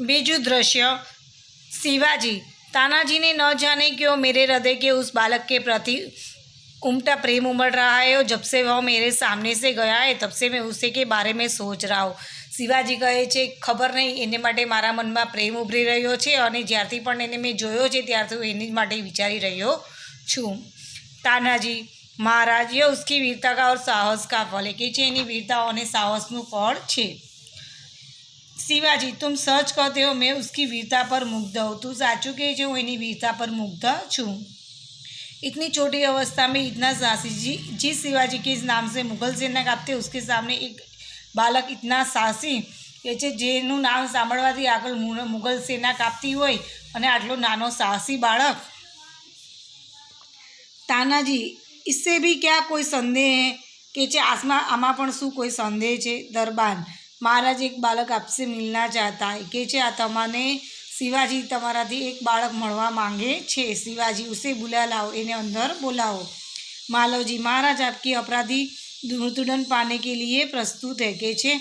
बीजू दृश्य शिवाजी। तानाजी ने न जाने क्यों मेरे हृदय के उस बालक के प्रति उमटा प्रेम उमड़ रहा है और जब से वह मेरे सामने से गया है तब से मैं उसे के बारे में सोच रहा हूँ। શિવાજી કહે છે ખબર નહીં એને માટે મારા મનમાં પ્રેમ ઉભરી રહ્યો છે અને જ્યારથી પણ એને મેં જોયો છે ત્યારથી હું એની જ માટે વિચારી રહ્યો છું। તાનાજી महाराज यह उसकी वीरता का और साहस का फल है कि एनी वीरता और साहसનું ફળ છે। शिवाजी तुम सच कहते हो मैं उसकी वीरता पर मुग्ध हूँ। तू साचू कहे छे हूँ एनी वीरता पर मुग्ध छूँ। इतनी छोटी अवस्था में इतना साहसी जिस शिवाजी के इस नाम से मुगल सेना कापते उसके सामने एक बालक इतना साहसी કે છે જેનું નામ સાંભળવાથી આગળ મુગલ સેના કાપતી હોય અને આટલો નાનો સાહસી બાળક। તાનાજી इससे भी क्या कोई संदेह है કે છે આમાં પણ શું કોઈ સંદેહ છે। દરબાન महाराज एक बालक आपसे मिलना चाहता है કે છે આ તમને शिवाजी તમારાથી એક બાળક મળવા માંગે છે। शिवाजी उसे बुला लाओ इन्हें अंदर बुलाओ। मालवजी महाराज आपकी अपराधी मृत्युदंड पाने के लिए प्रस्तुत है કે છે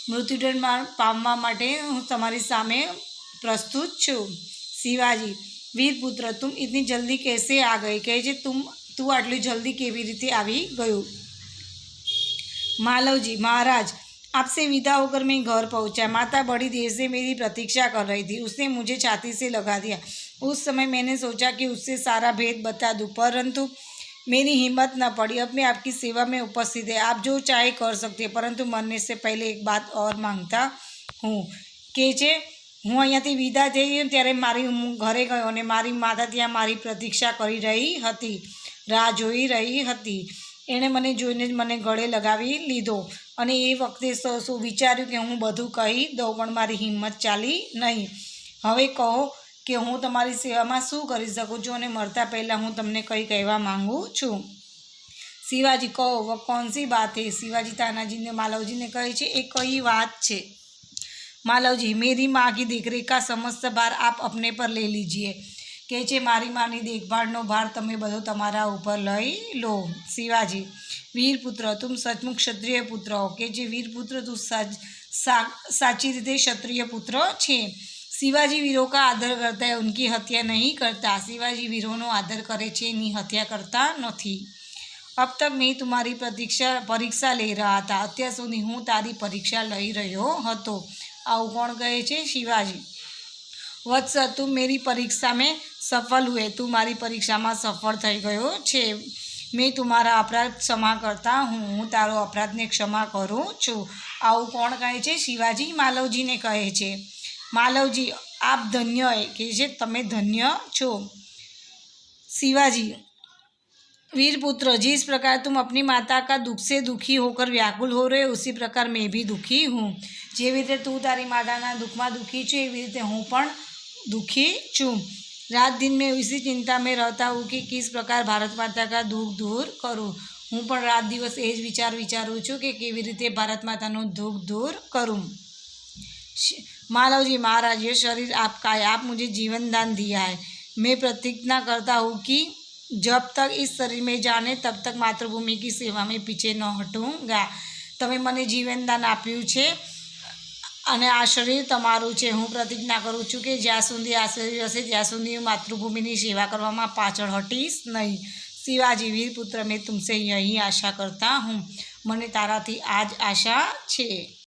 मृत्युदंड पामवा माटे हूँ तमारी सामे प्रस्तुत छूँ। शिवाजी वीरपुत्र तुम इतनी जल्दी कैसे आ गई कहे छे तू आटली जल्दी केवी रीते आवी गयो। मालवजी महाराज आपसे विदा होकर मैं घर पहुंचा। माता बड़ी देर से मेरी प्रतीक्षा कर रही थी। उसने मुझे छाती से लगा दिया। उस समय मैंने सोचा कि उससे सारा भेद बता दूं परंतु मेरी हिम्मत न पड़ी। अब मैं आपकी सेवा में उपस्थित है आप जो चाहे कर सकते हैं परंतु मरने से पहले एक बात और मांगता हूँ કે છે હું અહીંયાથી વિદા થઈ ત્યારે મારી હું ઘરે ગયો અને મારી માતા ત્યાં મારી પ્રતીક્ષા કરી રહી હતી રાહ જોઈ રહી હતી। એણે મને જોઈને જ મને ગળે લગાવી લીધો અને એ વખતે શું વિચાર્યું કે હું બધું કહી દઉં પણ મારી હિંમત ચાલી નહીં। હવે કહો કે હું તમારી સેવામાં શું કરી શકું છું અને મરતા પહેલાં હું તમને કંઈ કહેવા માગું છું। शिवाजी कहो वह कौन सी बात है। शिवाजी तानाजी ने मालवजी ने कहे छे एक कई बात छे। मालवजी मेरी माँ की देखरेख का समस्त भार आप अपने पर ले लीजिए कहे छे मारी माँनी देखभाळनो भार तमे बधो तमारा ऊपर लई लो। शिवाजी वीरपुत्र तुम सचमुच क्षत्रिय पुत्र हो के जे वीरपुत्र तू साची रीते क्षत्रिय पुत्र छे। शिवाजी वीरों का आदर करता है उनकी हत्या नहीं करता। शिवाजी वीरों आदर करे छे एनी हत्या करता नहीं। अब तक मैं तुम्हारी परीक्षा ले रहा था अत्यार सुधी हूँ तारी परीक्षा लई रह्यो हतो। आવું કોણ કહે છે शिवाजी। वत्स तुम मेरी परीक्षा में सफल हुए तू मारी परीक्षा में सफल थई गयो छे। मैं तुम्हारा अपराध क्षमा करता हूँ हूँ तारो अपराध ने क्षमा करूँ छूँ। आવું કોણ કહે છે शिवाजी मालवजी ने कहे छे। मालवजी आप धन्य है कि जे तमे धन्य छो। शिवाजी वीरपुत्र जिस प्रकार तुम अपनी माता का दुख से दुखी होकर व्याकुल हो रहे उसी प्रकार मैं भी दुखी हूँ। जेवी रीते तू तारी माताना दुख में दुखी छे एवी रीते हूँ पण दुखी छूँ। रात दिन में इसी चिंता में रहता हूँ कि किस प्रकार भारत माता का दुख दूर करूँ। हूँ पण रात दिवस ए ज विचारूँ छूँ कि केवी रीते भारत मातानु दुख दूर करूँ। मालवजी महाराज ये शरीर आपका है आप मुझे जीवन दान दिया है। मैं प्रतिज्ञा करता हूँ कि जब तक इस शरीर में जाने तब तक मातृभूमि की सेवा में पीछे न हटूँगा। तमे मने जीवन दान आप्युं छे અને આ શરીર તમારું છે। હું પ્રતિજ્ઞા કરું છું કે જ્યાં સુધી આ શરીર હશે ત્યાં સુધી હું માતૃભૂમિની સેવા કરવામાં પાછળ હટીશ નહીં। शिवाजी वीरपुत्र मैं तुमसे यही आशा करता हूँ મને તારાથી આ જ આશા છે।